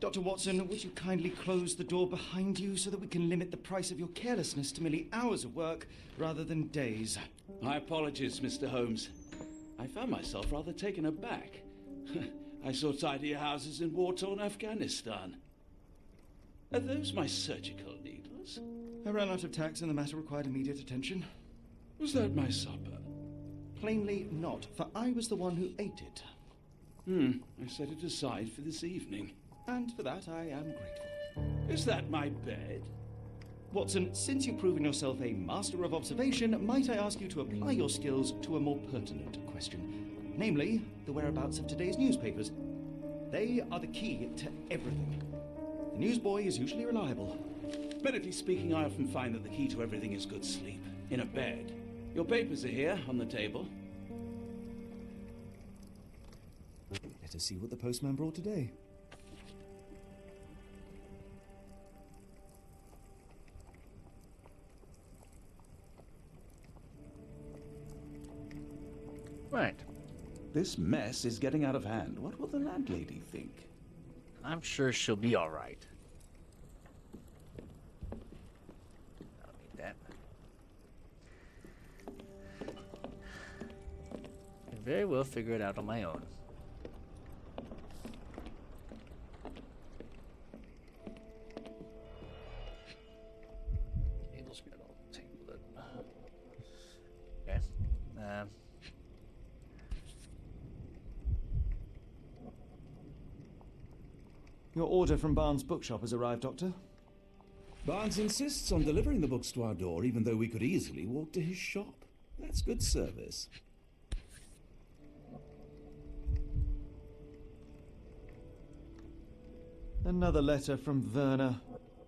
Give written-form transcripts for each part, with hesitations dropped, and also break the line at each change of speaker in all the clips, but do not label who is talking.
Dr. Watson, would you kindly close the door behind you so that we can limit the price of your carelessness to merely hours of work rather than days?
My apologies, Mr. Holmes. I found myself rather taken aback. I saw tidier houses in war-torn Afghanistan. Are those my surgical needles?
I ran out of tacks and the matter required immediate attention.
Was that my supper?
Plainly not, for I was the one who ate it.
I set it aside for this evening.
And for that I am grateful.
Is that my bed?
Watson, since you've proven yourself a master of observation, might I ask you to apply your skills to a more pertinent question, namely, the whereabouts of today's newspapers. They are the key to everything. The newsboy is usually reliable.
Medically speaking, I often find that the key to everything is good sleep, in a bed. Your papers are here, on the table.
Let us see what the postman brought today.
Right.
This mess is getting out of hand. What will the landlady think?
I'm sure she'll be all right. I don't need that. I can very well figure it out on my own. Cable's got all tangled up. Okay.
Your order from Barnes' bookshop has arrived, Doctor.
Barnes insists on delivering the books to our door, even though we could easily walk to his shop. That's good service.
Another letter from Werner.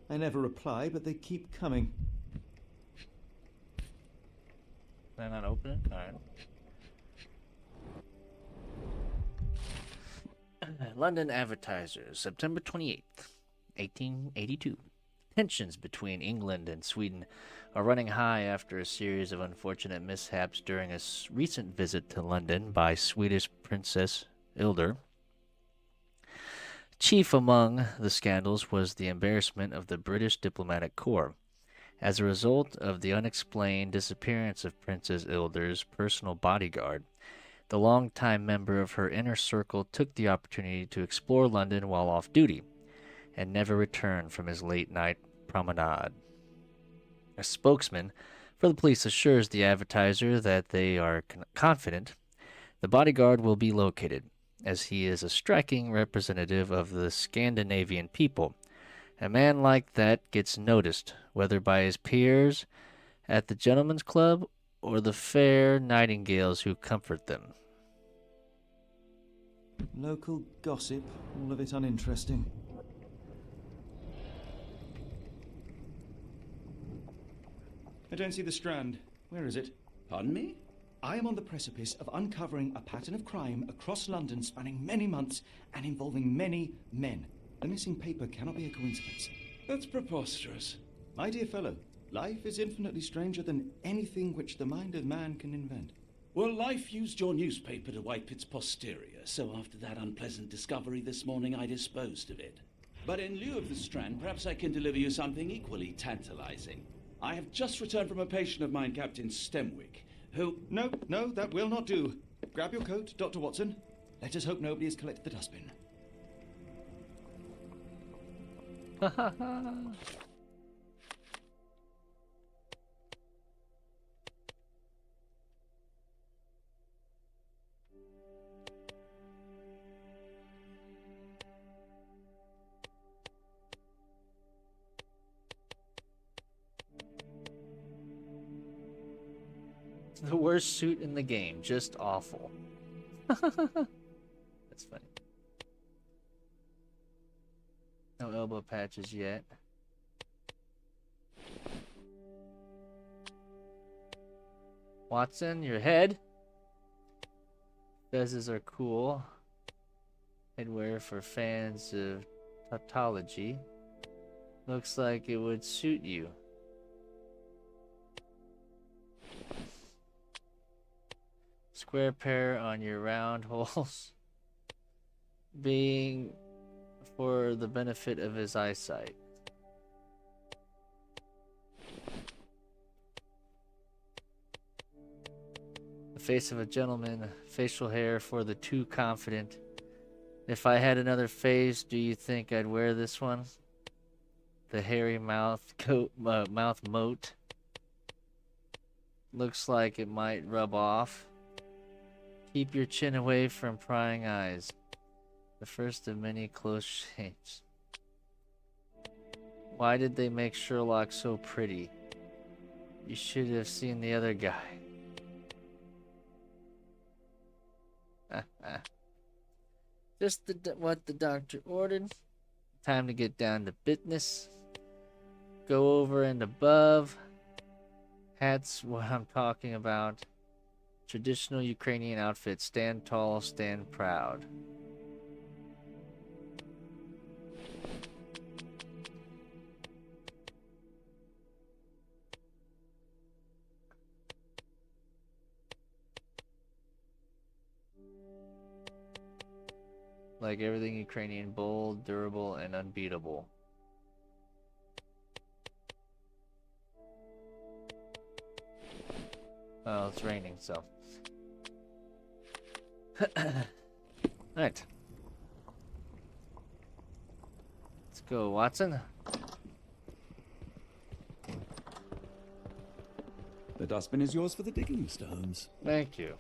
I never reply, but they keep coming.
Can I not open it? Alright. London Advertiser, September 28th, 1882. Tensions between England and Sweden are running high after a series of unfortunate mishaps during a recent visit to London by Swedish Princess Ilder. Chief among the scandals was the embarrassment of the British diplomatic corps. As a result of the unexplained disappearance of Princess Ilder's personal bodyguard, the longtime member of her inner circle took the opportunity to explore London while off duty, and never returned from his late-night promenade. A spokesman for the police assures the Advertiser that they are confident the bodyguard will be located, as he is a striking representative of the Scandinavian people. A man like that gets noticed, whether by his peers at the gentlemen's club or the fair nightingales who comfort them.
Local gossip, all of it uninteresting. I don't see the Strand. Where is it?
Pardon me?
I am on the precipice of uncovering a pattern of crime across London spanning many months and involving many men. The missing paper cannot be a coincidence.
That's preposterous.
My dear fellow, life is infinitely stranger than anything which the mind of man can invent.
Well, life used your newspaper to wipe its posterior, so after that unpleasant discovery this morning, I disposed of it. But in lieu of the Strand, perhaps I can deliver you something equally tantalizing. I have just returned from a patient of mine, Captain Stemwick, who...
No, that will not do. Grab your coat, Dr. Watson. Let us hope nobody has collected the dustbin.
Ha ha ha! The worst suit in the game, just awful. That's funny. No elbow patches yet. Watson, your head. Fezzes are cool. Headwear for fans of tautology. Looks like it would suit you. Square pair on your round holes. Being for the benefit of his eyesight. The face of a gentleman, facial hair for the too confident. If I had another face, do you think I'd wear this one? The hairy mouth moat. Looks like it might rub off. Keep your chin away from prying eyes. The first of many close shaves. Why did they make Sherlock so pretty? You should have seen the other guy. Just what the doctor ordered. Time to get down to business. Go over and above. That's what I'm talking about. Traditional Ukrainian outfit. Stand tall, stand proud. Like everything Ukrainian, bold, durable, and unbeatable. Oh, it's raining, so. Alright. Let's go, Watson.
The dustbin is yours for the digging, Mr. Holmes.
Thank you.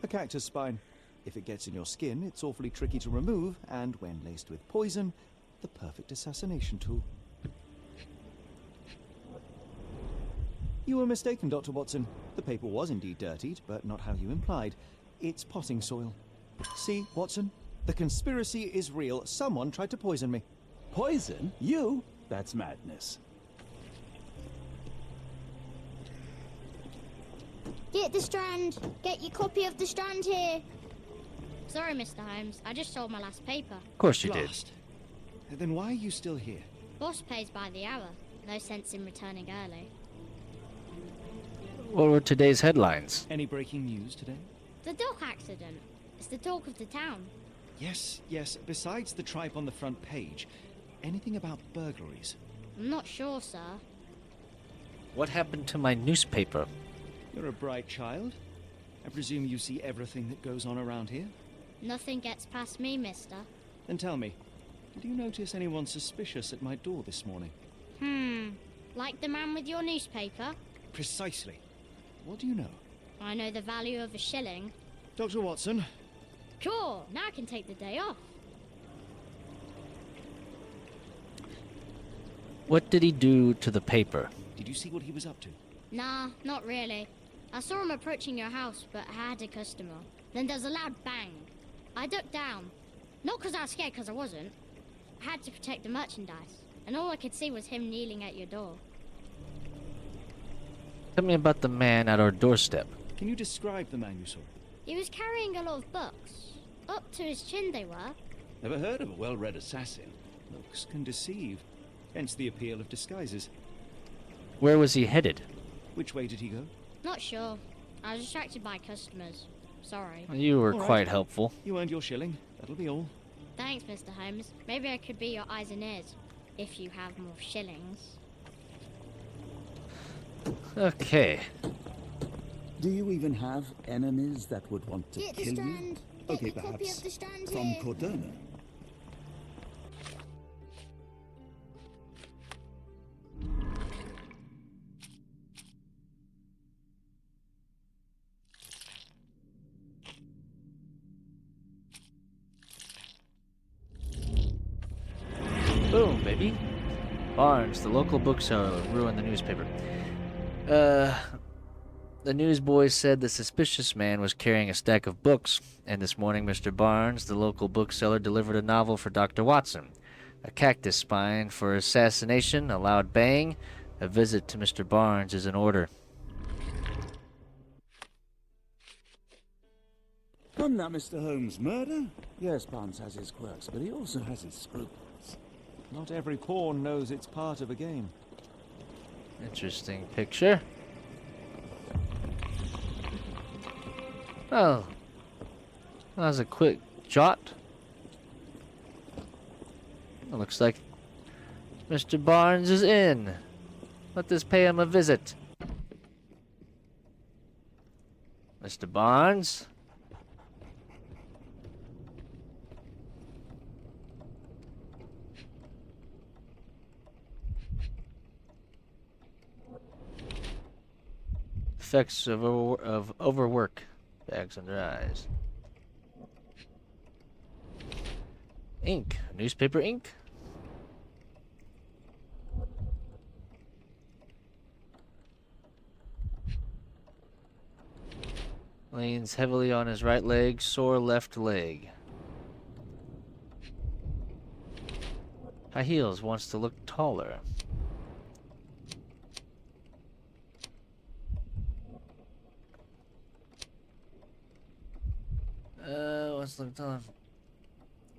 A cactus spine. If it gets in your skin, it's awfully tricky to remove, and when laced with poison, the perfect assassination tool. You were mistaken, Dr. Watson. The paper was indeed dirtied, but not how you implied. It's potting soil. See, Watson? The conspiracy is real. Someone tried to poison me.
Poison? You? That's madness.
Get the Strand! Get your copy of the Strand here! Sorry, Mr. Holmes. I just sold my last paper.
Of course you did.
Blast. Then why are you still here?
Boss pays by the hour. No sense in returning early.
What were today's headlines?
Any breaking news today?
The dock accident. It's the talk of the town.
Yes. Besides the tripe on the front page, anything about burglaries?
I'm not sure, sir.
What happened to my newspaper?
You're a bright child. I presume you see everything that goes on around here?
Nothing gets past me, mister.
Then tell me, did you notice anyone suspicious at my door this morning?
Like the man with your newspaper?
Precisely. What do you know?
I know the value of a shilling.
Dr. Watson?
Cool, now I can take the day off.
What did he do to the paper?
Did you see what he was up to?
Nah, not really. I saw him approaching your house, but I had a customer. Then there's a loud bang. I ducked down. Not because I was scared, because I wasn't. I had to protect the merchandise. And all I could see was him kneeling at your door.
Tell me about the man at our doorstep.
Can you describe the man you saw?
He was carrying a lot of books. Up to his chin they were.
Never heard of a well-read assassin.
Looks can deceive. Hence the appeal of disguises.
Where was he headed?
Which way did he go?
Not sure. I was distracted by customers. Sorry.
You were
All right.
quite helpful.
You earned your shilling. That'll be all.
Thanks, Mr. Holmes. Maybe I could be your eyes and ears. If you have more shillings.
Okay.
Do you even have enemies that would want to
Get the
kill you?
Strand. Get
Okay,
the copy
perhaps
of the Strand
from
here.
Cordona.
Boom, baby. Barnes, the local bookseller, ruined the newspaper. The newsboys said the suspicious man was carrying a stack of books, and this morning Mr. Barnes, the local bookseller, delivered a novel for Dr. Watson. A cactus spine for assassination, a loud bang. A visit to Mr. Barnes is in order.
Come now, Mr. Holmes. Murder? Yes, Barnes has his quirks, but he also has his scruples.
Not every pawn knows it's part of a game.
Interesting picture. Oh. That was a quick jot. It looks like Mr. Barnes is in. Let us pay him a visit. Mr. Barnes? Effects of overwork. Bags under eyes. Ink. Newspaper ink. Leans heavily on his right leg, sore left leg. High heels, wants to look taller. Wants to look taller.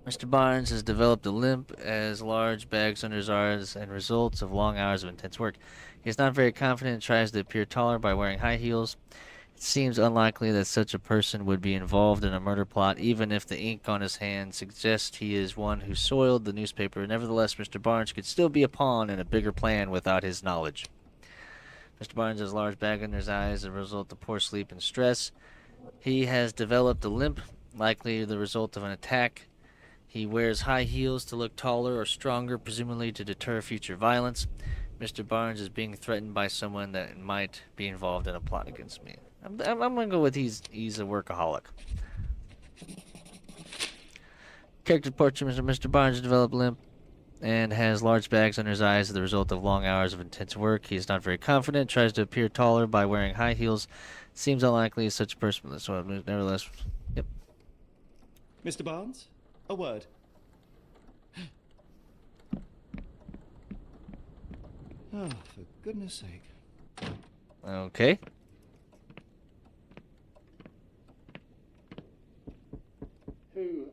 Mr. Barnes has developed a limp as large bags under his eyes and results of long hours of intense work. He is not very confident and tries to appear taller by wearing high heels. It seems unlikely that such a person would be involved in a murder plot, even if the ink on his hand suggests he is one who soiled the newspaper. Nevertheless, Mr. Barnes could still be a pawn in a bigger plan without his knowledge. Mr. Barnes has a large bag under his eyes as a result of poor sleep and stress. He has developed a limp, likely the result of an attack. He wears high heels to look taller or stronger, presumably to deter future violence. Mr. Barnes is being threatened by someone that might be involved in a plot against me. I'm gonna go with he's a workaholic. Character portrait: Mr. Barnes has developed limp and has large bags under his eyes as the result of long hours of intense work. He is not very confident, tries to appear taller by wearing high heels. Seems unlikely such a person, so nevertheless, yep.
Mr. Barnes, a word. Oh, for goodness sake.
Okay.
Who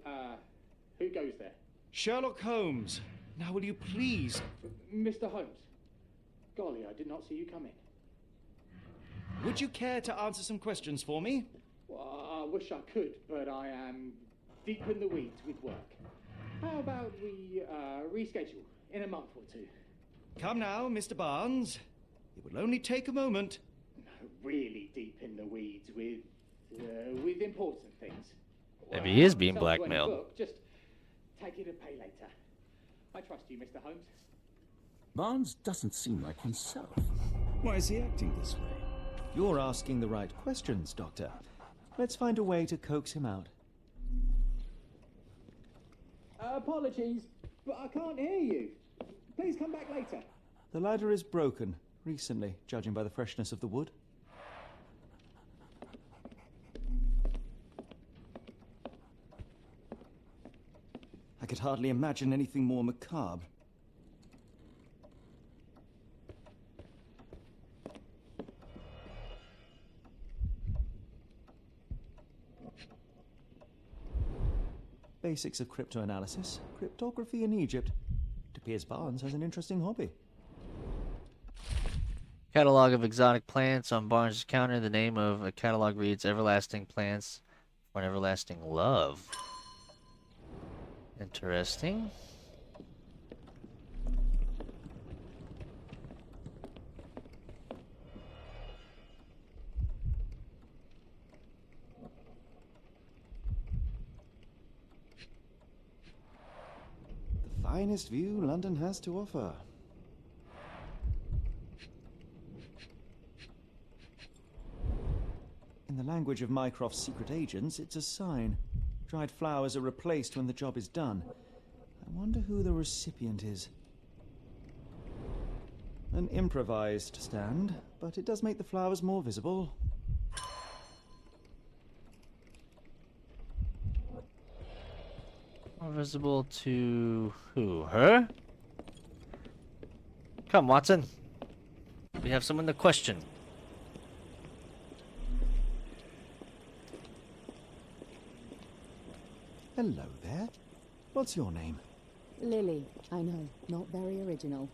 goes there?
Sherlock Holmes. Now will you please...
Mr. Holmes. Golly, I did not see you come in.
Would you care to answer some questions for me?
Well, I wish I could, but I am deep in the weeds with work. How about we reschedule in a month or two?
Come now, Mr. Barnes. It will only take a moment.
Really deep in the weeds with important things.
Maybe he is being
Tell you any
blackmailed.
book, just take it and pay later. I trust you, Mr. Holmes.
Barnes doesn't seem like himself. Why is he acting this way?
You're asking the right questions, Doctor. Let's find a way to coax him out.
Apologies, but I can't hear you. Please come back later.
The ladder is broken, recently, judging by the freshness of the wood. I could hardly imagine anything more macabre. Basics of cryptoanalysis, cryptography in Egypt. It appears Barnes has an interesting hobby.
Catalog of exotic plants on Barnes' counter. The name of a catalog reads Everlasting Plants for an Everlasting Love. Interesting.
The finest view London has to offer. In the language of Mycroft's secret agents, it's a sign. Dried flowers are replaced when the job is done. I wonder who the recipient is. An improvised stand, but it does make the flowers more visible.
More visible to who? Her? Come, Watson. We have someone to question.
Hello there. What's your name?
Lily, I know, not very original.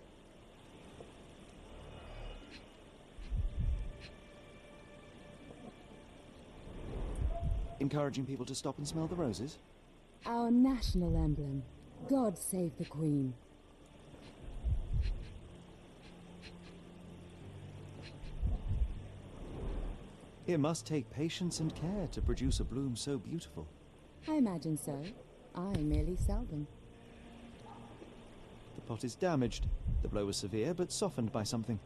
Encouraging people to stop and smell the roses?
Our national emblem. God save the Queen.
It must take patience and care to produce a bloom so beautiful.
I imagine so. I merely sell them.
The pot is damaged. The blow was severe, but softened by something.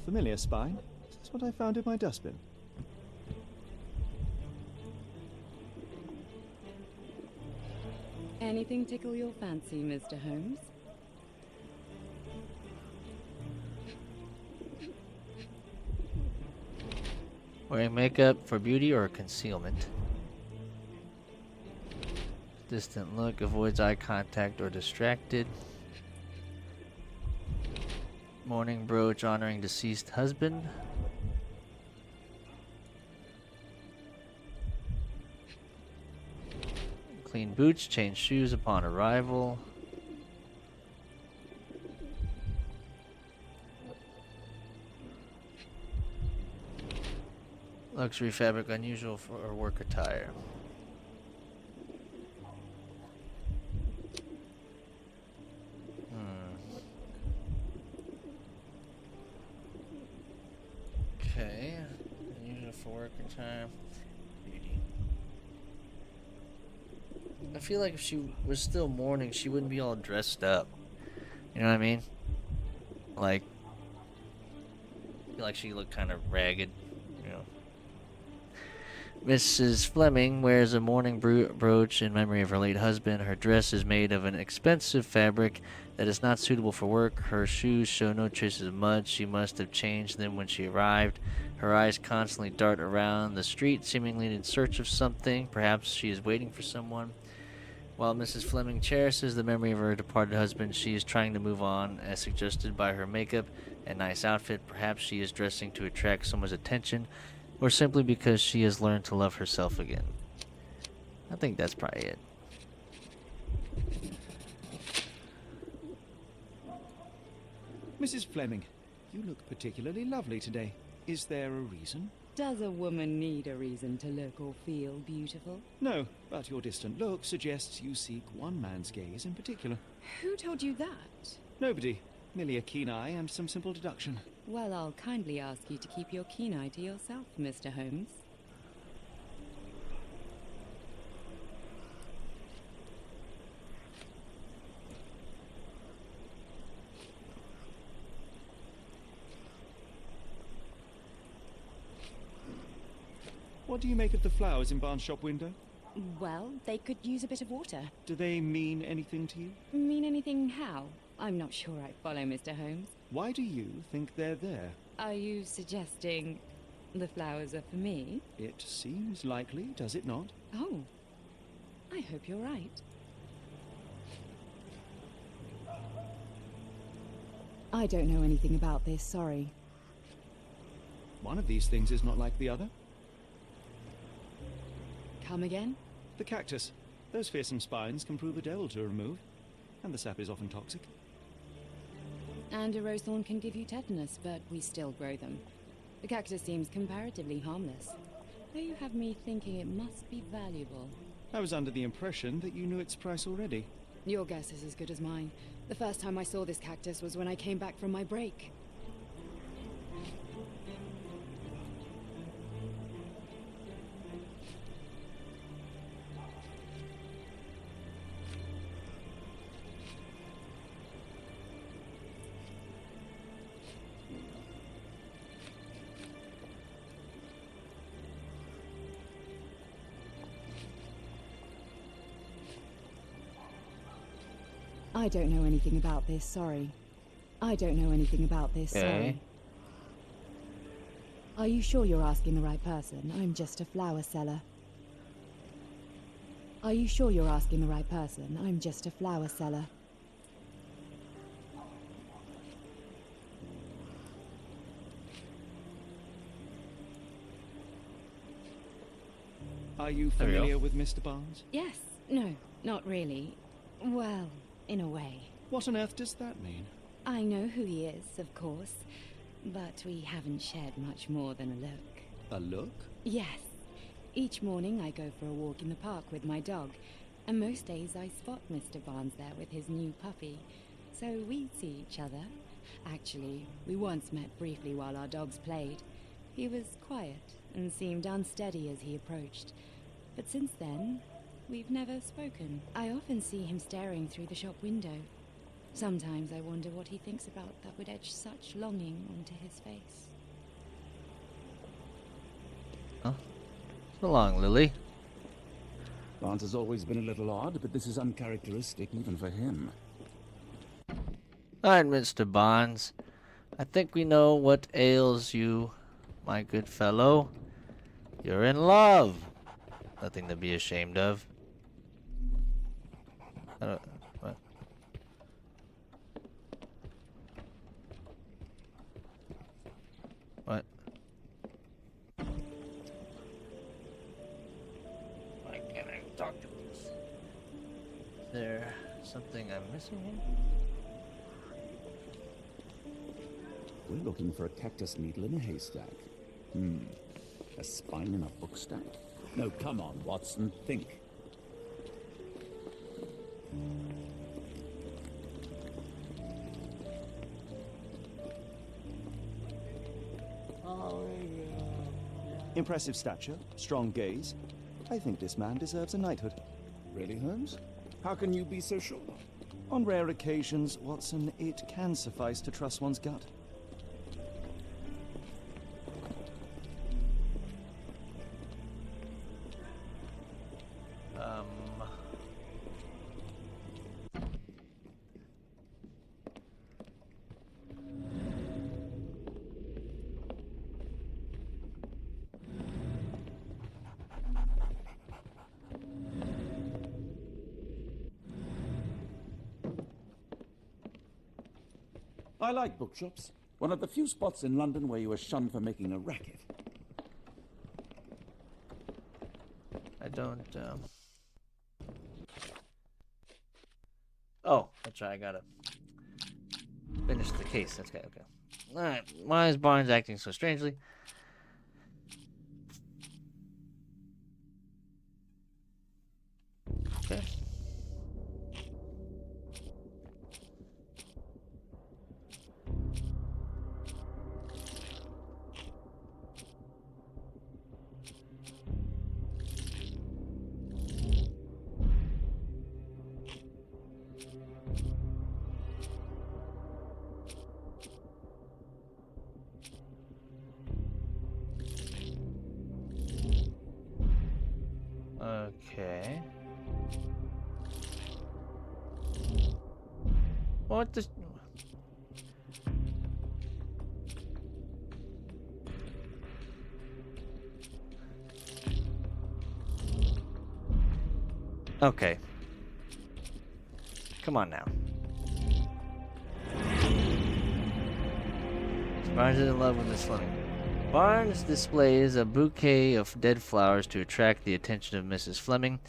Familiar spine. That's what I found in my dustbin.
Anything tickle your fancy, Mr. Holmes?
Wearing makeup for beauty or concealment. Distant look, avoids eye contact or distracted. Mourning brooch honoring deceased husband. Clean boots, change shoes upon arrival. Luxury fabric unusual for work attire. Okay. Unusual for work attire. Beauty. I feel like if she was still mourning, she wouldn't be all dressed up. You know what I mean? Like, I feel like she looked kind of ragged, you know. Mrs. Fleming wears a mourning brooch in memory of her late husband. Her dress is made of an expensive fabric that is not suitable for work. Her shoes show no traces of mud. She must have changed them when she arrived. Her eyes constantly dart around the street, seemingly in search of something. Perhaps she is waiting for someone. While Mrs. Fleming cherishes the memory of her departed husband, she is trying to move on, as suggested by her makeup and nice outfit. Perhaps she is dressing to attract someone's attention, or simply because she has learned to love herself again. I think that's probably it.
Mrs. Fleming, you look particularly lovely today. Is there a reason?
Does a woman need a reason to look or feel beautiful?
No, but your distant look suggests you seek one man's gaze in particular.
Who told you that?
Nobody. Merely a keen eye and some simple deduction.
Well, I'll kindly ask you to keep your keen eye to yourself, Mr. Holmes.
What do you make of the flowers in Barnes' shop window?
Well, they could use a bit of water.
Do they mean anything to you?
Mean anything how? I'm not sure I follow, Mr. Holmes.
Why do you think they're there?
Are you suggesting the flowers are for me?
It seems likely, does it not?
Oh, I hope you're right. I don't know anything about this, sorry.
One of these things is not like the other.
Come again?
The cactus. Those fearsome spines can prove a devil to remove, and the sap is often toxic.
And a rose thorn can give you tetanus, but we still grow them. The cactus seems comparatively harmless, though you have me thinking it must be valuable.
I was under the impression that you knew its price already.
Your guess is as good as mine. The first time I saw this cactus was when I came back from my break. I don't know anything about this, sorry. I don't know anything about this, sorry. Are you sure you're asking the right person? I'm just a flower seller. Are you sure you're asking the right person? I'm just a flower seller.
Are you
There we go.
familiar with Mr. Barnes?
Yes. No, not really. Well, in a way.
What on earth does that mean?
I know who he is, of course, but we haven't shared much more than a look.
A look?
Yes. Each morning I go for a walk in the park with my dog, and most days I spot Mr. Barnes there with his new puppy. So we see each other. Actually, we once met briefly while our dogs played. He was quiet and seemed unsteady as he approached. But since then, we've never spoken. I often see him staring through the shop window. Sometimes I wonder what he thinks about that would etch such longing onto his face.
Huh? So long, Lily.
Barnes has always been a little odd, but this is uncharacteristic even for him.
All right, Mr. Barnes. I think we know what ails you, my good fellow. You're in love. Nothing to be ashamed of. What? What? Why can't I talk to this? Is there something I'm missing here?
We're looking for a cactus needle in a haystack. A spine in a book stack? No, come on, Watson, think.
Impressive stature, strong gaze. I think this man deserves a knighthood.
Really, Holmes? How can you be so sure?
On rare occasions, Watson, it can suffice to trust one's gut.
I like bookshops. One of the few spots in London where you are shunned for making a racket.
I don't, Oh, that's right, I gotta finish the case. That's okay, okay. Alright, why is Barnes acting so strangely? Okay. Okay. What the... Okay. Come on now. Barnes is in love with Miss Fleming. Barnes displays a bouquet of dead flowers to attract the attention of Mrs. Fleming.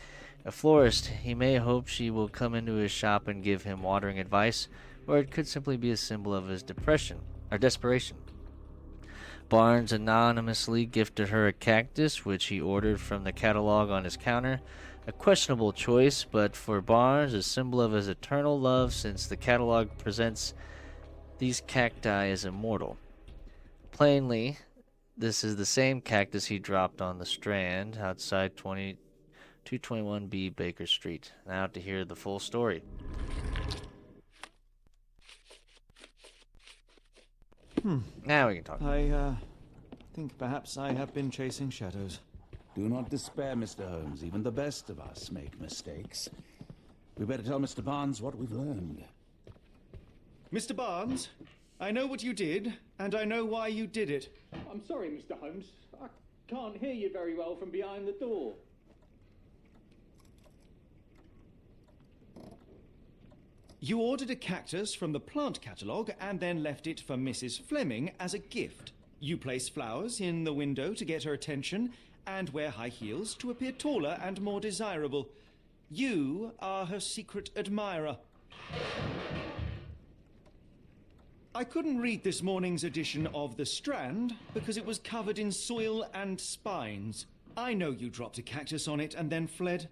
A florist, he may hope she will come into his shop and give him watering advice, or it could simply be a symbol of his depression or desperation. Barnes anonymously gifted her a cactus, which he ordered from the catalog on his counter. A questionable choice, but for Barnes, a symbol of his eternal love, since the catalog presents these cacti as immortal. Plainly, this is the same cactus he dropped on the Strand outside 221B Baker Street. Now to hear the full story. Now we can talk.
I think perhaps I have been chasing shadows.
Do not despair, Mr. Holmes. Even the best of us make mistakes. We better tell Mr. Barnes what we've learned.
Mr. Barnes, I know what you did, and I know why you did it.
I'm sorry, Mr. Holmes. I can't hear you very well from behind the door.
You ordered a cactus from the plant catalogue and then left it for Mrs. Fleming as a gift. You placed flowers in the window to get her attention, and wear high heels to appear taller and more desirable. You are her secret admirer. I couldn't read this morning's edition of The Strand because it was covered in soil and spines. I know you dropped a cactus on it and then fled.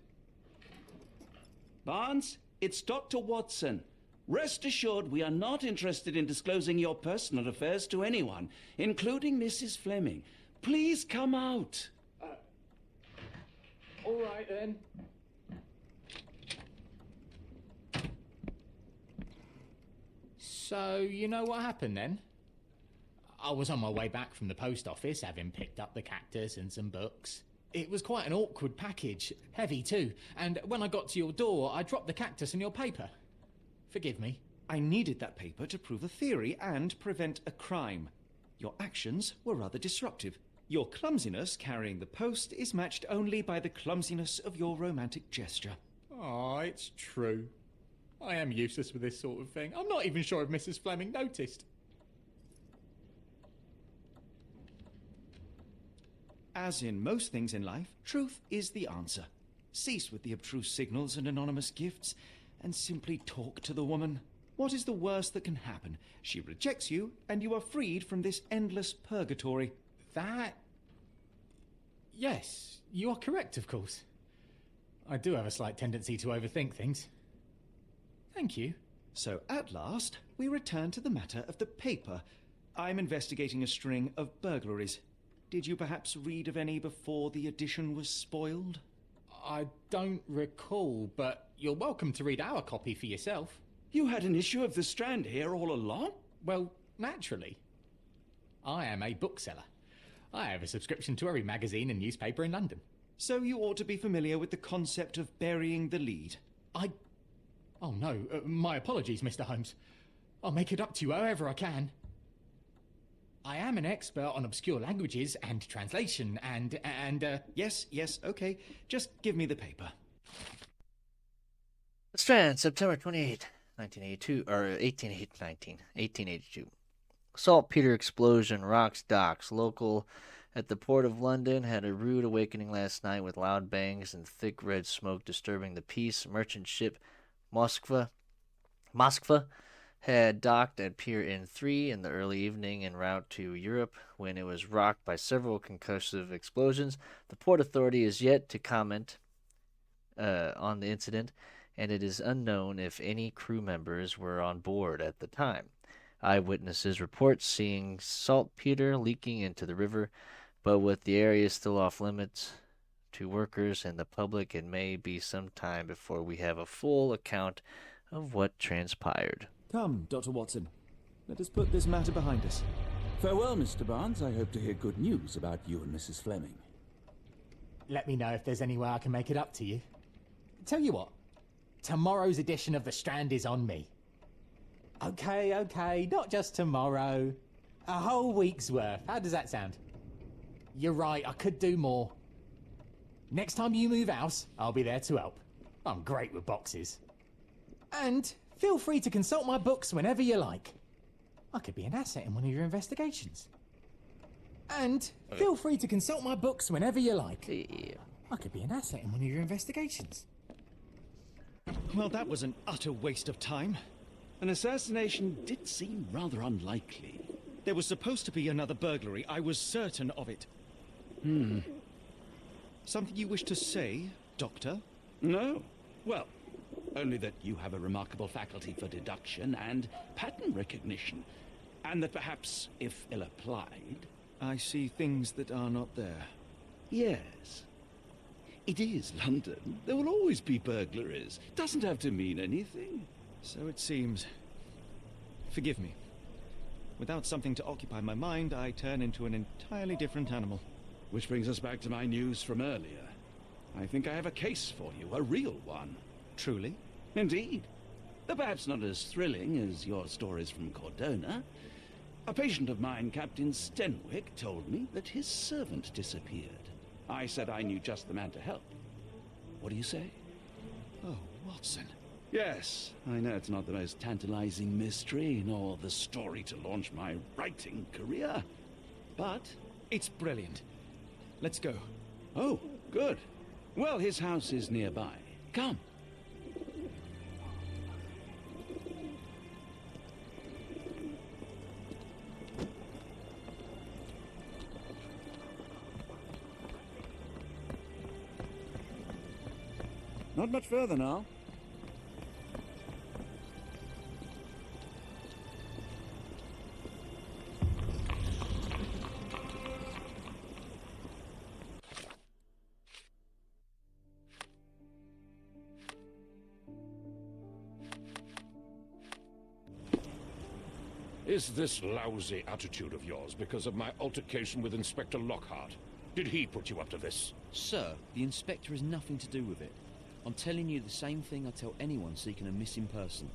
Barnes, it's Dr. Watson. Rest assured we are not interested in disclosing your personal affairs to anyone, including Mrs. Fleming. Please come out.
All right, then.
So, you know what happened then? I was on my way back from the post office, having picked up the cactus and some books. It was quite an awkward package, heavy too, and when I got to your door, I dropped the cactus and your paper. Forgive me.
I needed that paper to prove a theory and prevent a crime. Your actions were rather disruptive. Your clumsiness carrying the post is matched only by the clumsiness of your romantic gesture.
Oh, it's true. I am useless with this sort of thing. I'm not even sure if Mrs. Fleming noticed.
As in most things in life, truth is the answer. Cease with the abstruse signals and anonymous gifts, and simply talk to the woman. What is the worst that can happen? She rejects you, and you are freed from this endless purgatory.
That... Yes, you are correct, of course. I do have a slight tendency to overthink things. Thank you.
So, at last, we return to the matter of the paper. I'm investigating a string of burglaries. Did you perhaps read of any before the edition was spoiled?
I don't recall, but you're welcome to read our copy for yourself.
You had an issue of The Strand here all along?
Well, naturally. I am a bookseller. I have a subscription to every magazine and newspaper in London.
So you ought to be familiar with the concept of burying the lead.
Oh no, my apologies, Mr. Holmes. I'll make it up to you however I can. I am an expert on obscure languages and translation and
Yes, okay. Just give me the paper.
The Strand, September 28th, 1982, or 1882. Saltpeter explosion rocks docks. Local at the Port of London had a rude awakening last night with loud bangs and thick red smoke disturbing the peace. Merchant ship Moskva had docked at Pier N3 in the early evening en route to Europe when it was rocked by several concussive explosions. The Port Authority is yet to comment on the incident, and it is unknown if any crew members were on board at the time. Eyewitnesses report seeing saltpeter leaking into the river, but with the area still off limits to workers and the public, it may be some time before we have a full account of what transpired.
Come, Dr. Watson. Let us put this matter behind us.
Farewell, Mr. Barnes. I hope to hear good news about you and Mrs. Fleming.
let me know if there's any way I can make it up to you. Tell you what, tomorrow's edition of The Strand is on me. Okay, not just tomorrow. A whole week's worth. How does that sound? You're right, I could do more. Next time you move house, I'll be there to help. I'm great with boxes. And feel free to consult my books whenever you like. I could be an asset in one of your investigations. And feel free to consult my books whenever you like. I could be an asset in one of your investigations.
Well, that was an utter waste of time.
An assassination did seem rather unlikely.
There was supposed to be another burglary. I was certain of it. Something you wish to say, Doctor?
No. Well, only that you have a remarkable faculty for deduction and pattern recognition. And that perhaps, if ill-applied...
I see things that are not there.
Yes. It is London. There will always be burglaries. Doesn't have to mean anything.
So it seems. Forgive me. Without something to occupy my mind, I turn into an entirely different animal.
Which brings us back to my news from earlier. I think I have a case for you, a real one.
Truly?
Indeed. Though perhaps not as thrilling as your stories from Cordona. A patient of mine, Captain Stenwick, told me that his servant disappeared. I said I knew just the man to help. What do you say?
Oh, Watson.
Yes, I know it's not the most tantalizing mystery, nor the story to launch my writing career. But
it's brilliant. Let's go.
Oh, good. Well, his house is nearby. Come.
Not much further now.
Is this lousy attitude of yours because of my altercation with Inspector Lockhart? Did he put you up to this?
Sir, the inspector has nothing to do with it. I'm telling you the same thing I tell anyone seeking a missing person.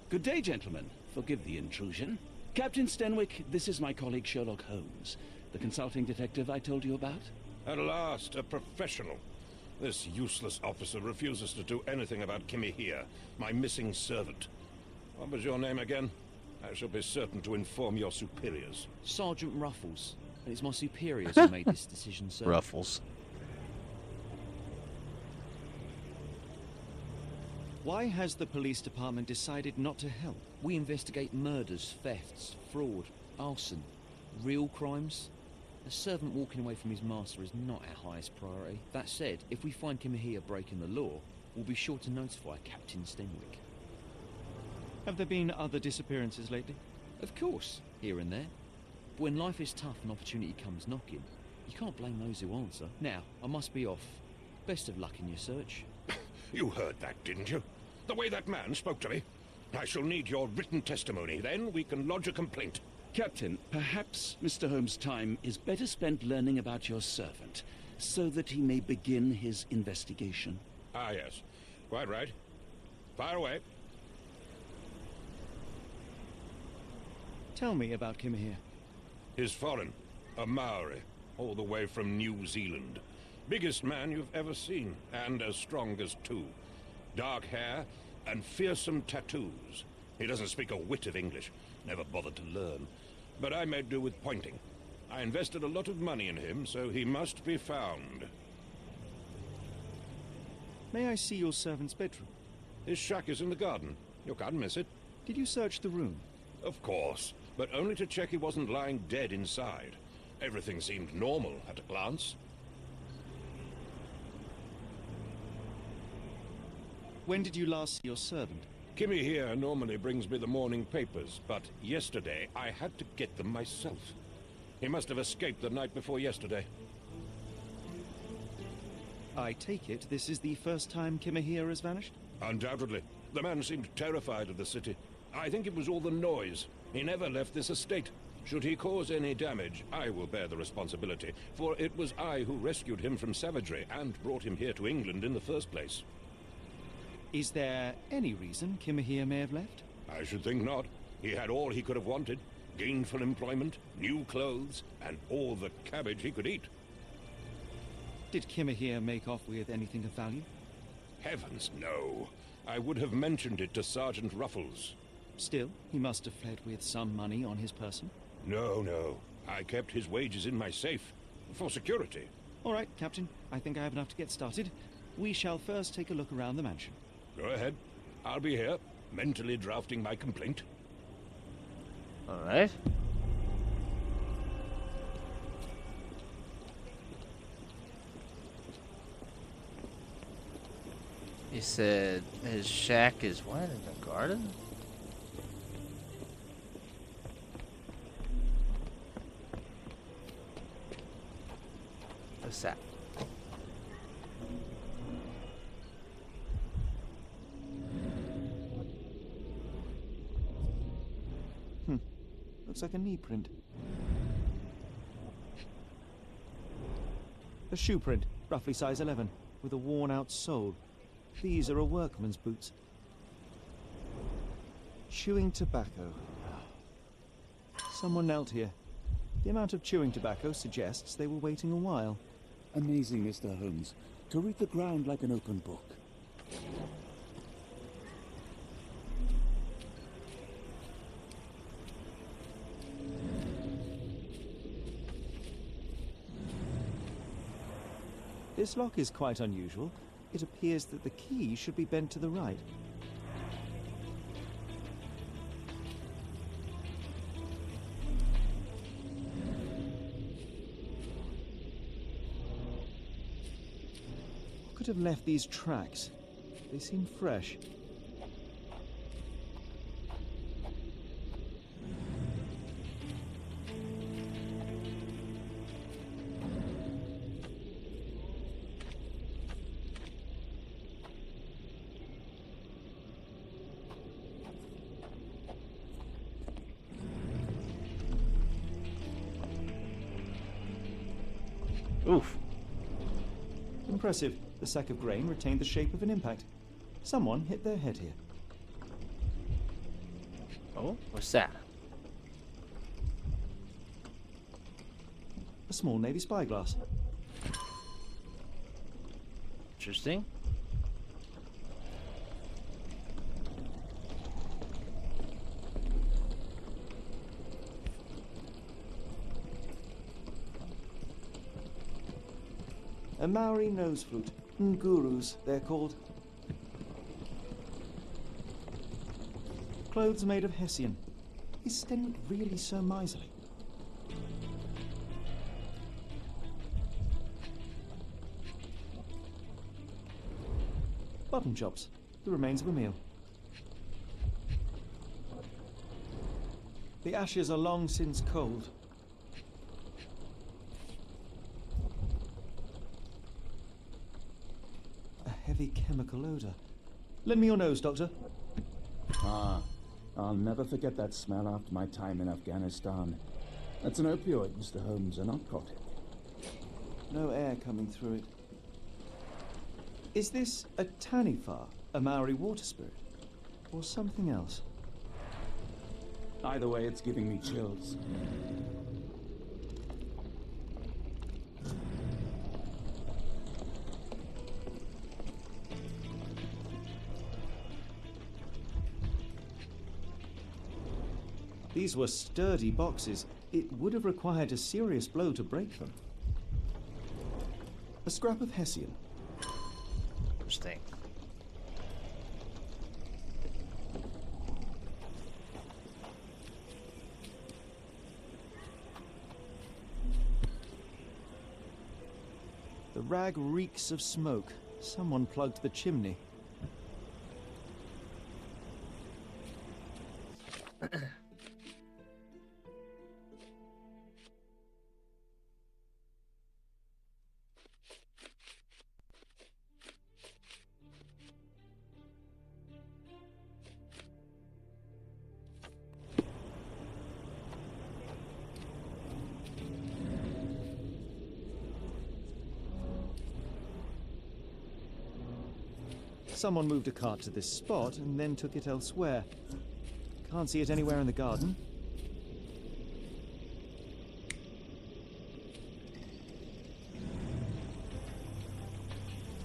Good day, gentlemen. Forgive the intrusion. Captain Stenwick, this is my colleague Sherlock Holmes, the consulting detective I told you about.
At last, a professional. This useless officer refuses to do anything about Kimmy here, my missing servant. What was your name again? I shall be certain to inform your superiors.
Sergeant Ruffles. And it's my superiors who made this decision, sir.
Ruffles.
Why has the police department decided not to help?
We investigate murders, thefts, fraud, arson, real crimes. A servant walking away from his master is not our highest priority. That said, if we find him here breaking the law, we'll be sure to notify Captain Stenwick.
Have there been other disappearances lately?
Of course, here and there. But when life is tough and opportunity comes knocking, you can't blame those who answer. Now, I must be off. Best of luck in your search.
You heard that, didn't you? The way that man spoke to me. I shall need your written testimony. Then we can lodge a complaint.
Captain, perhaps Mr. Holmes' time is better spent learning about your servant, so that he may begin his investigation.
Ah, yes. Quite right. Fire away.
Tell me about Kimahir.
He's foreign. A Maori. All the way from New Zealand. Biggest man you've ever seen, and as strong as two. Dark hair and fearsome tattoos. He doesn't speak a whit of English. Never bothered to learn. But I made do with pointing. I invested a lot of money in him, so he must be found.
May I see your servant's bedroom?
His shack is in the garden. You can't miss it.
Did you search the room?
Of course, but only to check he wasn't lying dead inside. Everything seemed normal at a glance.
When did you last see your servant?
Kimmy here normally brings me the morning papers, but yesterday I had to get them myself. He must have escaped the night before yesterday.
I take it this is the first time Kimahir has vanished?
Undoubtedly. The man seemed terrified of the city. I think it was all the noise. He never left this estate. Should he cause any damage, I will bear the responsibility, for it was I who rescued him from savagery and brought him here to England in the first place.
Is there any reason Kimahir may have left?
I should think not. He had all he could have wanted. Gainful employment, new clothes, and all the cabbage he could eat.
Did Kimahir make off with anything of value?
Heavens, no. I would have mentioned it to Sergeant Ruffles.
Still, he must have fled with some money on his person.
No. I kept his wages in my safe. For security.
All right, Captain. I think I have enough to get started. We shall first take a look around the mansion.
Go ahead. I'll be here, mentally drafting my complaint.
All right. He said his shack is what, in the garden? What's that?
Looks like a knee print. A shoe print, roughly size 11, with a worn-out sole. These are a workman's boots. Chewing tobacco. Someone knelt here. The amount of chewing tobacco suggests they were waiting a while.
Amazing, Mr. Holmes. To read the ground like an open book.
This lock is quite unusual. It appears that the key should be bent to the right. Who could have left these tracks? They seem fresh.
Oof.
Impressive. The sack of grain retained the shape of an impact. Someone hit their head here.
Oh, what's that?
A small Navy spyglass.
Interesting.
A Maori nose flute. Ngurus, they're called. Clothes made of hessian. Is Sten really so miserly? Button chops. The remains of a meal. The ashes are long since cold. Heavy chemical odor. Lend me your nose, Doctor.
Ah, I'll never forget that smell after my time in Afghanistan. That's an opioid, Mr. Holmes, a narcotic.
No air coming through it. Is this a Tanifar, a Maori water spirit, or something else?
Either way, it's giving me chills.
These were sturdy boxes. It would have required a serious blow to break them. A scrap of hessian.
Interesting.
The rag reeks of smoke. Someone plugged the chimney. Someone moved a cart to this spot and then took it elsewhere. Can't see it anywhere in the garden.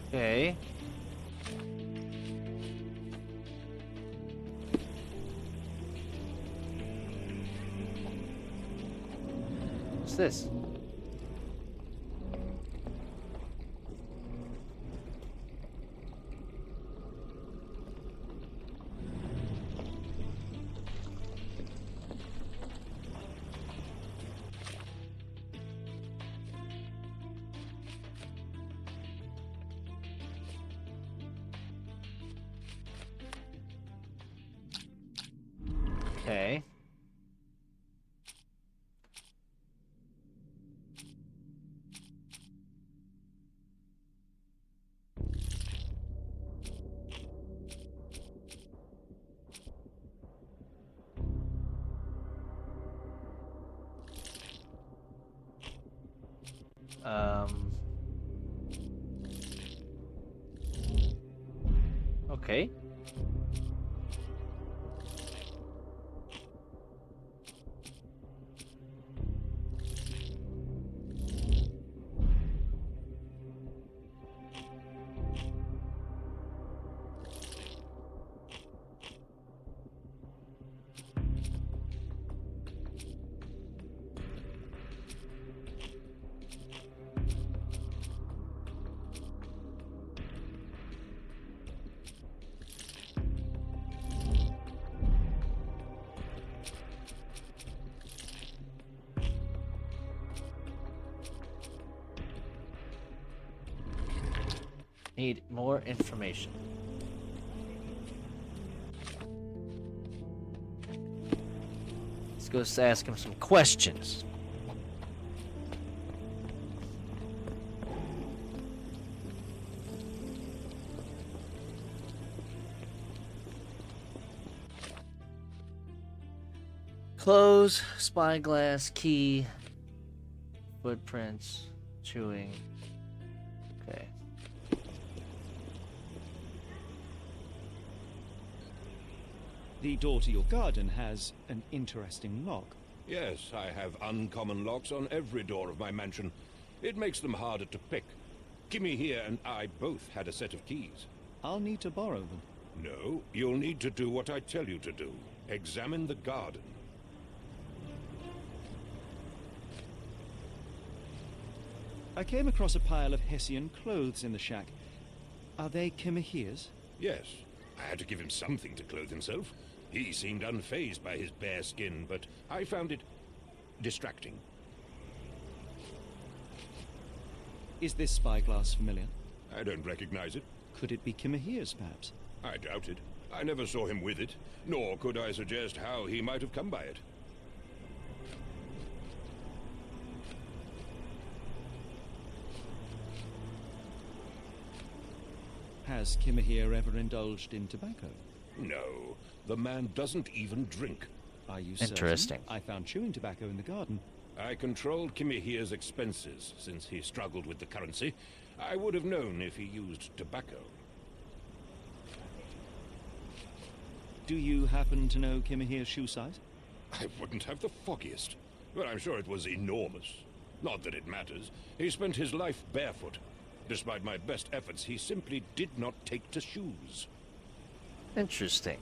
Okay. What's this? Okay. Okay. Need more information. Let's go ask him some questions. Clothes, spyglass, key, footprints, chewing. Okay.
The door to your garden has an interesting lock.
Yes, I have uncommon locks on every door of my mansion. It makes them harder to pick. Kimmy here and I both had a set of keys.
I'll need to borrow them.
No, you'll need to do what I tell you to do. Examine the garden.
I came across a pile of Hessian clothes in the shack. Are they Kimahir's?
Yes, I had to give him something to clothe himself. He seemed unfazed by his bare skin, but I found it distracting.
Is this spyglass familiar?
I don't recognize it.
Could it be Kimahir's, perhaps?
I doubt it. I never saw him with it, nor could I suggest how he might have come by it.
Has Kimahir ever indulged in tobacco?
No, the man doesn't even drink.
Are you
Interesting.
certain? I found chewing tobacco in the garden.
I controlled Kimahir's expenses since he struggled with the currency. I would have known if he used tobacco.
Do you happen to know Kimahir's shoe size?
I wouldn't have the foggiest, but I'm sure it was enormous. Not that it matters. He spent his life barefoot. Despite my best efforts, he simply did not take to shoes.
Interesting.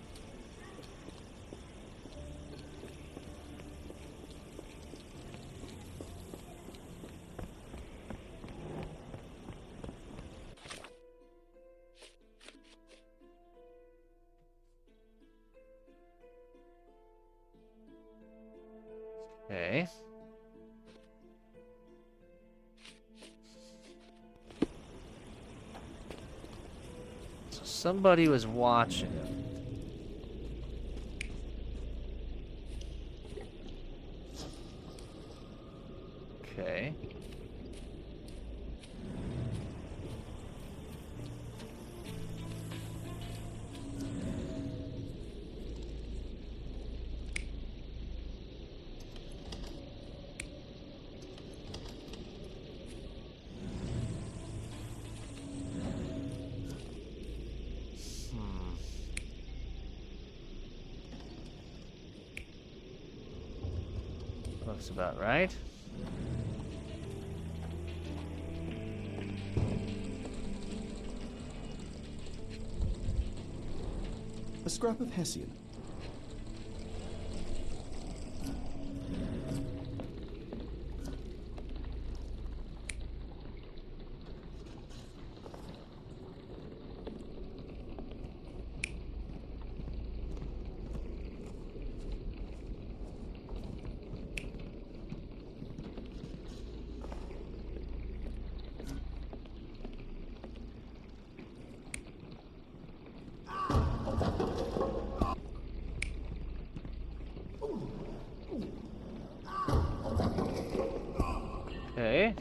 Okay. So somebody was watching him. Okay. Looks about right.
A scrap of Hessian.
Okay.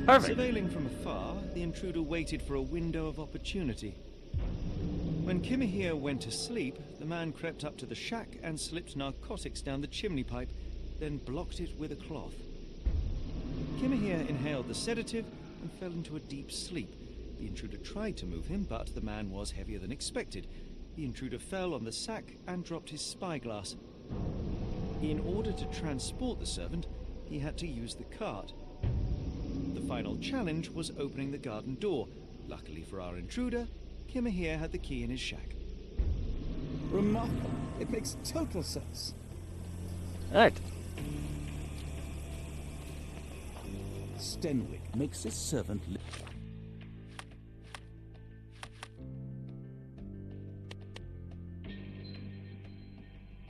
Perfect.
Surveilling from afar, the intruder waited for a window of opportunity. When Kimahir went to sleep, the man crept up to the shack and slipped narcotics down the chimney pipe, then blocked it with a cloth. Kimahir inhaled the sedative and fell into a deep sleep. The intruder tried to move him, but the man was heavier than expected. The intruder fell on the sack and dropped his spyglass. In order to transport the servant, he had to use the cart. The final challenge was opening the garden door. Luckily for our intruder, Kimahir had the key in his shack.
Remarkable. It makes total sense.
Alright.
Stenwick makes his servant live.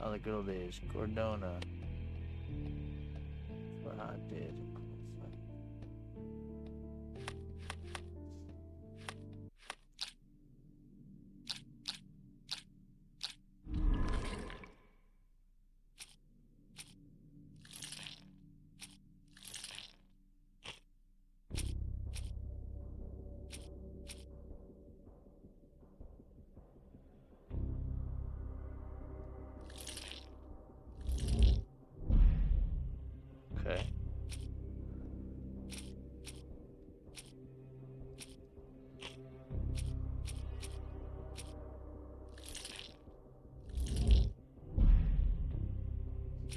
Oh, the good old days. Cordona. What I did. Okay.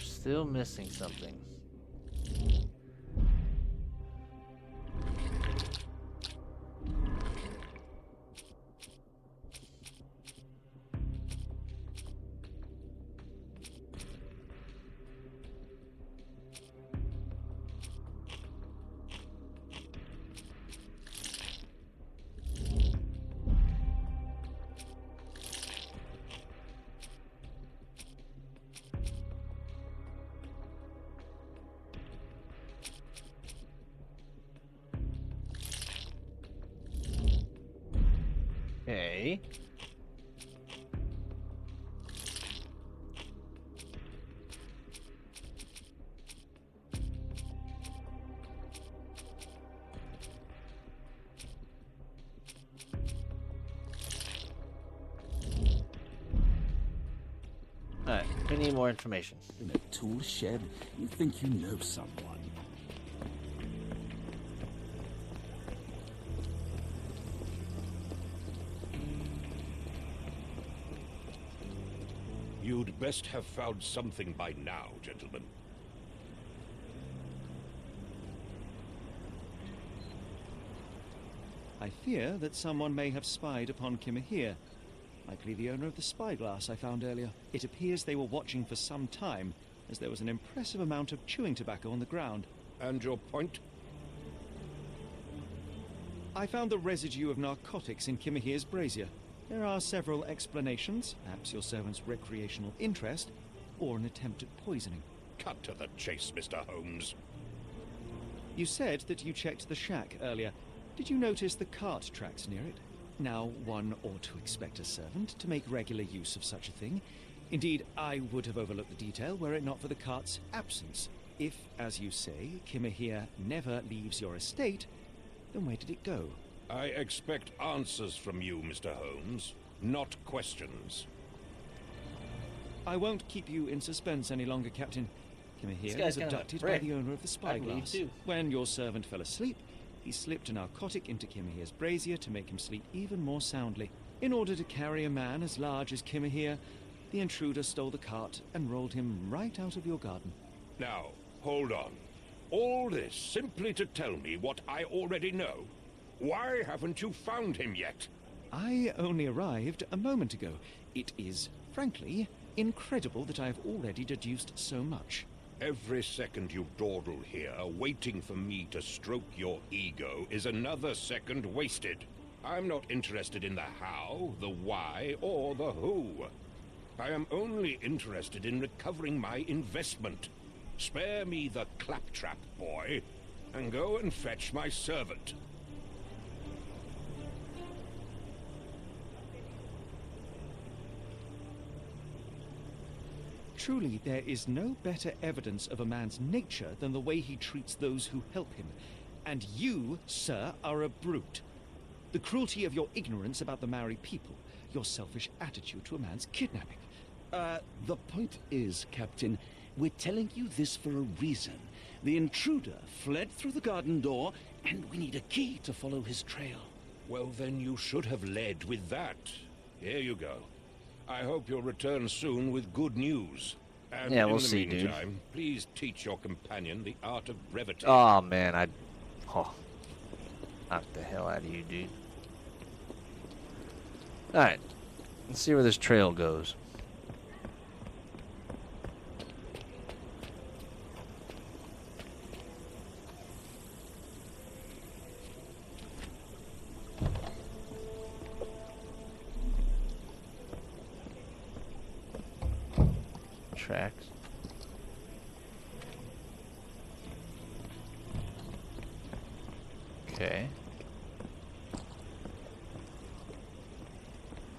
Still missing something. Okay. Alright, we need more information.
In a tool shed? You think you know someone?
You'd best have found something by now, gentlemen.
I fear that someone may have spied upon Kimahir. Likely the owner of the spyglass I found earlier. It appears they were watching for some time, as there was an impressive amount of chewing tobacco on the ground.
And your point?
I found the residue of narcotics in Kimahir's brazier. There are several explanations, perhaps your servant's recreational interest, or an attempt at poisoning.
Cut to the chase, Mr. Holmes.
You said that you checked the shack earlier. Did you notice the cart tracks near it? Now, one ought to expect a servant to make regular use of such a thing. Indeed, I would have overlooked the detail were it not for the cart's absence. If, as you say, Kimahir never leaves your estate, then where did it go?
I expect answers from you, Mr. Holmes, not questions.
I won't keep you in suspense any longer, Captain. Kimahir was abducted by the owner of the spyglass. When your servant fell asleep, he slipped a narcotic into Kimahir's brazier to make him sleep even more soundly. In order to carry a man as large as Kimahir, the intruder stole the cart and rolled him right out of your garden.
Now, hold on. All this simply to tell me what I already know? Why haven't you found him yet?
I only arrived a moment ago. It is, frankly, incredible that I have already deduced so much.
Every second you dawdle here, waiting for me to stroke your ego, is another second wasted. I'm not interested in the how, the why, or the who. I am only interested in recovering my investment. Spare me the claptrap, boy, and go and fetch my servant.
Truly, there is no better evidence of a man's nature than the way he treats those who help him. And you, sir, are a brute. The cruelty of your ignorance about the Maori people, your selfish attitude to a man's kidnapping.
The point is, Captain, we're telling you this for a reason. The intruder fled through the garden door, and we need a key to follow his trail.
Well, then you should have led with that. Here you go. I hope you'll return soon with good news. And
yeah, we'll
in the
see,
meantime,
dude.
please teach your companion the art of brevity.
Oh, man, Oh. Knock the hell out of you, dude. Alright. Let's see where this trail goes. tracks. Okay.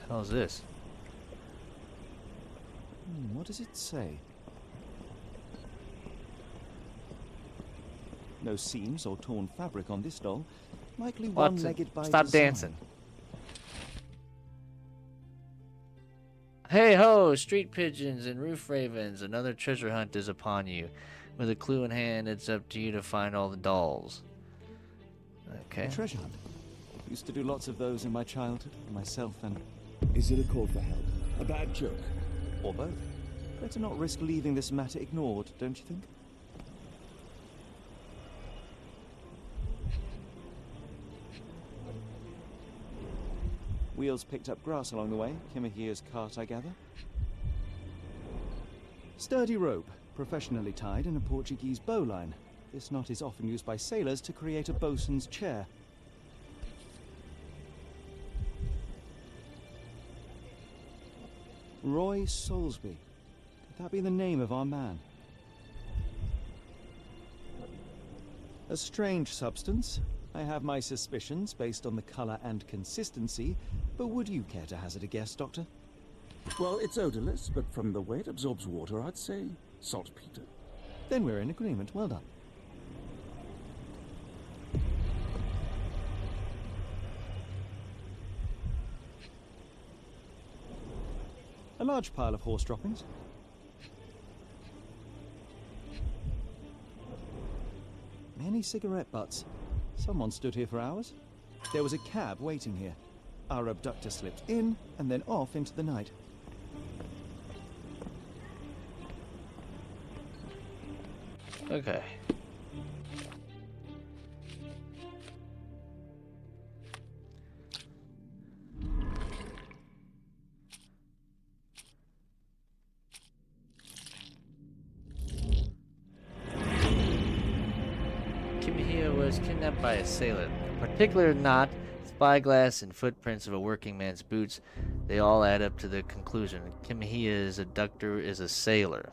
How's this?
What does it say? No seams or torn fabric on this doll. Likely one-legged by
Stop
design.
dancing. Hey ho, street pigeons and roof ravens, another treasure hunt is upon you. With a clue in hand, it's up to you to find all the dolls. Okay.
A treasure hunt. Used to do lots of those in my childhood, myself and...
Is it a call for help? A bad joke?
Or both. Better not risk leaving this matter ignored, don't you think? Wheels picked up grass along the way. Kimahia's cart, I gather. Sturdy rope, professionally tied in a Portuguese bowline. This knot is often used by sailors to create a bosun's chair. Roy Soulsby. Could that be the name of our man? A strange substance. I have my suspicions based on the color and consistency, but would you care to hazard a guess, Doctor?
Well, it's odorless, but from the way it absorbs water, I'd say saltpeter.
Then we're in agreement. Well done. A large pile of horse droppings. Many cigarette butts. Someone stood here for hours. There was a cab waiting here. Our abductor slipped in and then off into the night.
Okay. Kimihia was kidnapped by a sailor. A particular knot, spyglass, and footprints of a working man's boots, they all add up to the conclusion. Kimihia's abductor is a sailor.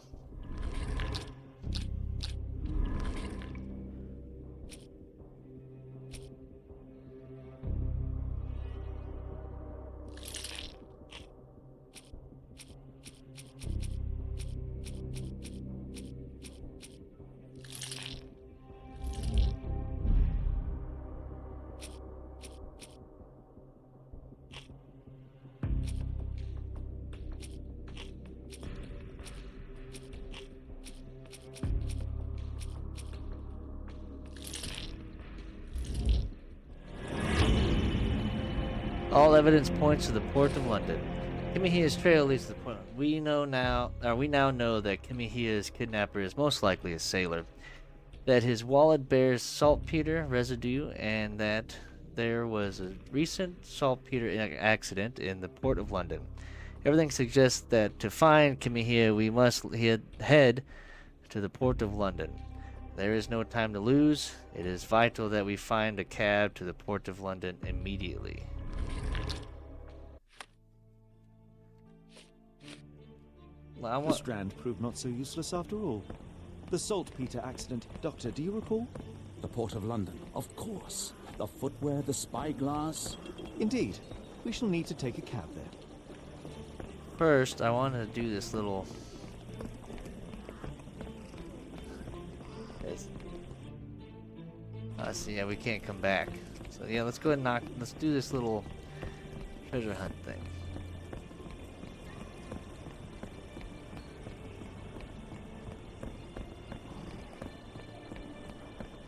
All evidence points to the port of London. Kimihia's trail leads to the point. We now know that Kimihia's kidnapper is most likely a sailor, that his wallet bears saltpeter residue, and that there was a recent saltpeter accident in the port of London. Everything suggests that to find Kimihia, we must head to the port of London. There is no time to lose. It is vital that we find a cab to the port of London immediately.
The Strand proved not so useless after all. The saltpeter accident, Doctor, do you recall?
The Port of London, of course. The footwear, the spyglass.
Indeed. We shall need to take a cab there.
First, I want to do this little... see, yeah, we can't come back. So yeah, let's go ahead and let's do this little treasure hunt thing.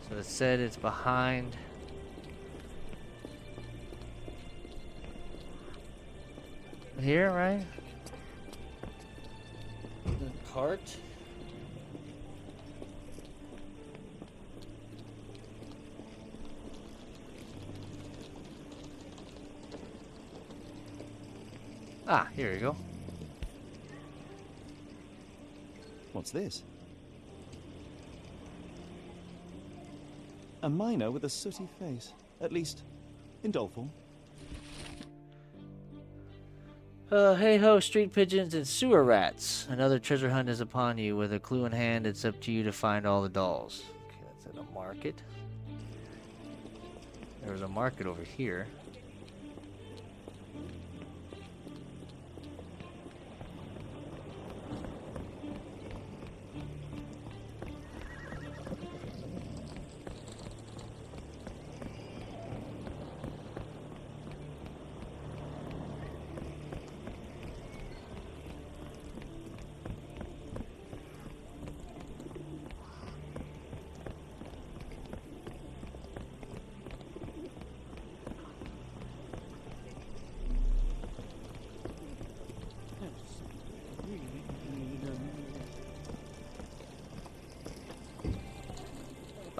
So it said it's behind here, right? The cart. Ah, here we go.
What's this? A miner with a sooty face. At least, in doll form.
Hey ho, street pigeons and sewer rats. Another treasure hunt is upon you. With a clue in hand, it's up to you to find all the dolls. Okay, that's at a market. There was a market over here.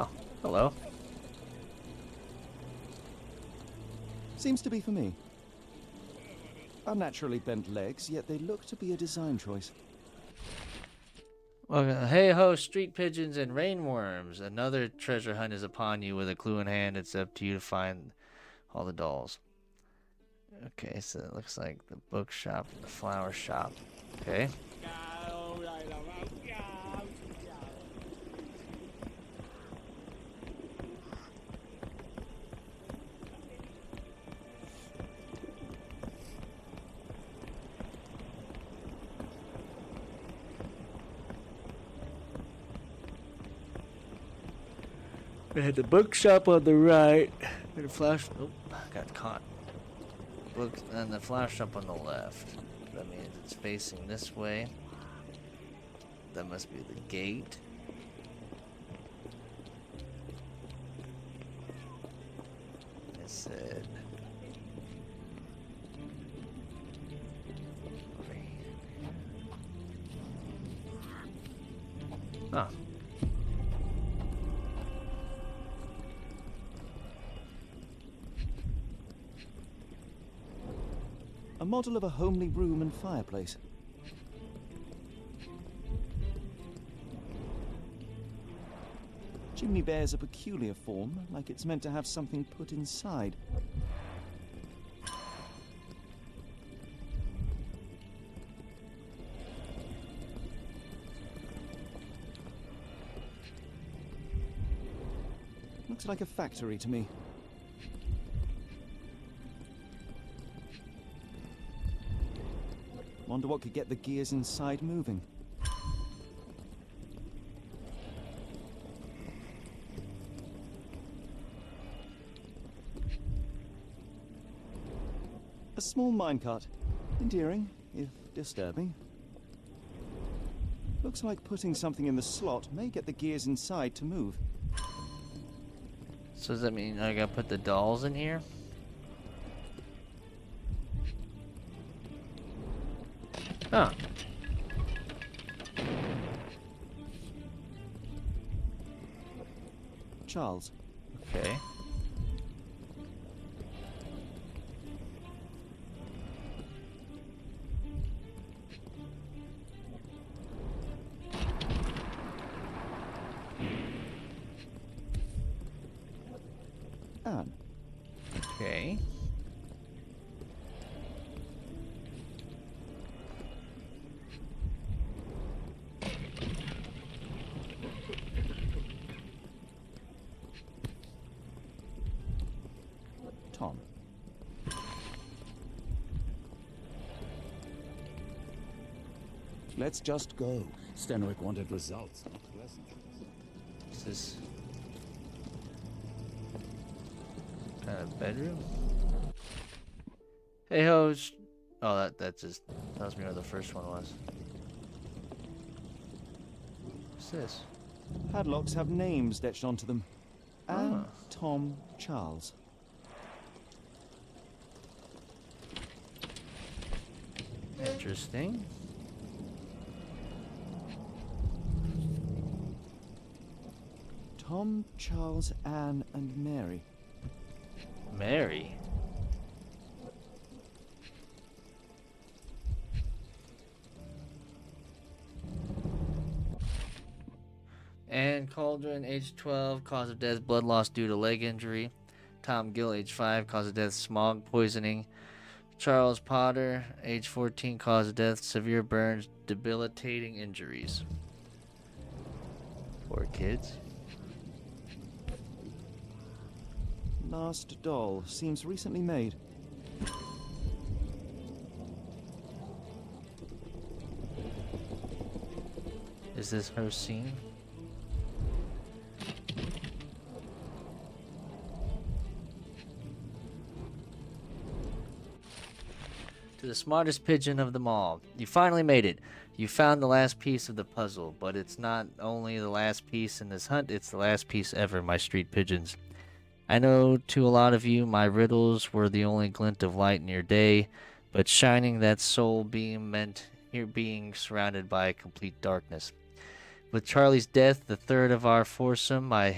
Oh, hello.
Seems to be for me. Unnaturally bent legs, yet they look to be a design choice.
Well, hey ho, street pigeons and rainworms. Another treasure hunt is upon you. With a clue in hand, it's up to you to find all the dolls. Okay, so it looks like the bookshop and the flower shop. Okay. We had the bookshop on the right, and the flash. Oh, got caught. Book and the flower shop on the left. That means it's facing this way. That must be the gate. I said. Huh.
A model of a homely room and fireplace. Chimney bears a peculiar form, like it's meant to have something put inside. Looks like a factory to me. Wonder what could get the gears inside moving. A small minecart. Endearing, if disturbing. Looks like putting something in the slot may get the gears inside to move.
So does that mean I gotta put the dolls in here? Huh.
Charles.
Okay.
Anne.
Okay.
Tom.
Let's just go. Stenwick wanted results, not pleasantries.
Is this kind of bedroom? Hey ho. Oh, that just tells me where the first one was. What's this?
Padlocks have names etched onto them. Anne,
Ah.
Tom, Charles.
Interesting.
Tom, Charles, Anne, and Mary.
Mary. Anne Cauldron, age 12, cause of death, blood loss due to leg injury. Tom Gill, age 5, cause of death, smog poisoning. Charles Potter, age 14, cause of death, severe burns, debilitating injuries. Poor kids.
Last doll seems recently made.
Is this her scene? To the smartest pigeon of them all. You finally made it. You found the last piece of the puzzle, but it's not only the last piece in this hunt, it's the last piece ever, my street pigeons. I know to a lot of you, my riddles were the only glint of light in your day, but shining that soul beam meant your being surrounded by complete darkness. With Charlie's death, the third of our foursome, my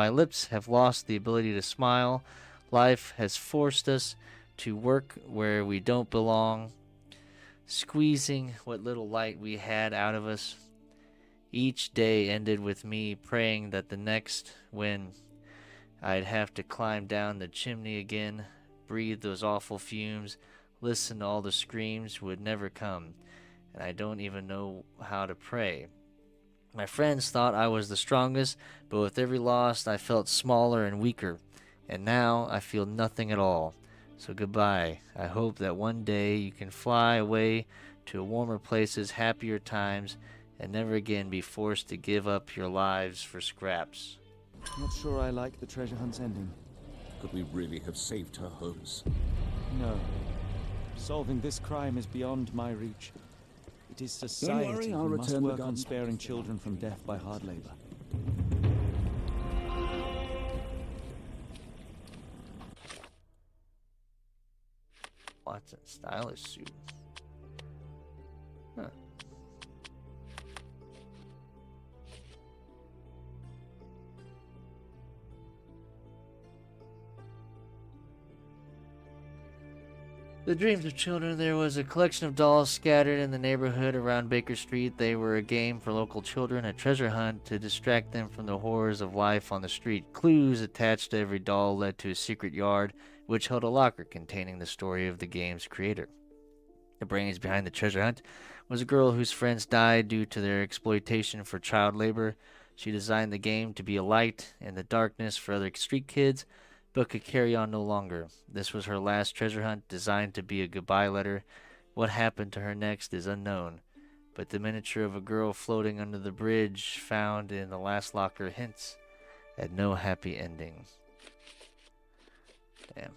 lips have lost the ability to smile. Life has forced us to work where we don't belong, squeezing what little light we had out of us. Each day ended with me praying that the next, when I'd have to climb down the chimney again, breathe those awful fumes, listen to all the screams, would never come, and I don't even know how to pray. My friends thought I was the strongest, but with every loss I felt smaller and weaker, and now I feel nothing at all. So goodbye. I hope that one day you can fly away to warmer places, happier times, and never again be forced to give up your lives for scraps.
Not sure I like the treasure hunt's ending.
Could we really have saved her, Holmes?
No. Solving this crime is beyond my reach. It is society
I'll
who must
return the
work
gun.
on sparing children from death by hard labor.
Watson, stylish suit. Huh. The dreams of children. There was a collection of dolls scattered in the neighborhood around Baker Street. They were a game for local children, a treasure hunt to distract them from the horrors of life on the street. Clues attached to every doll led to a secret yard, which held a locker containing the story of the game's creator. The brains behind the treasure hunt was a girl whose friends died due to their exploitation for child labor. She designed the game to be a light in the darkness for other street kids, but could carry on no longer. This was her last treasure hunt, designed to be a goodbye letter. What happened to her next is unknown, but the miniature of a girl floating under the bridge found in the last locker hints at no happy ending. Damn.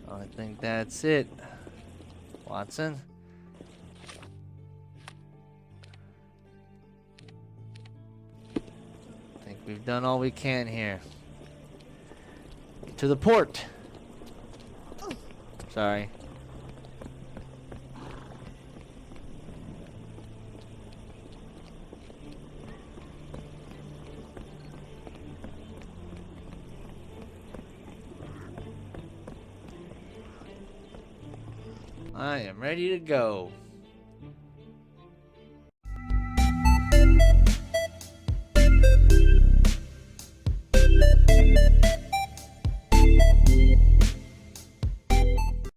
I think that's it. Watson? I think we've done all we can here. To the port! Sorry. I am ready to go.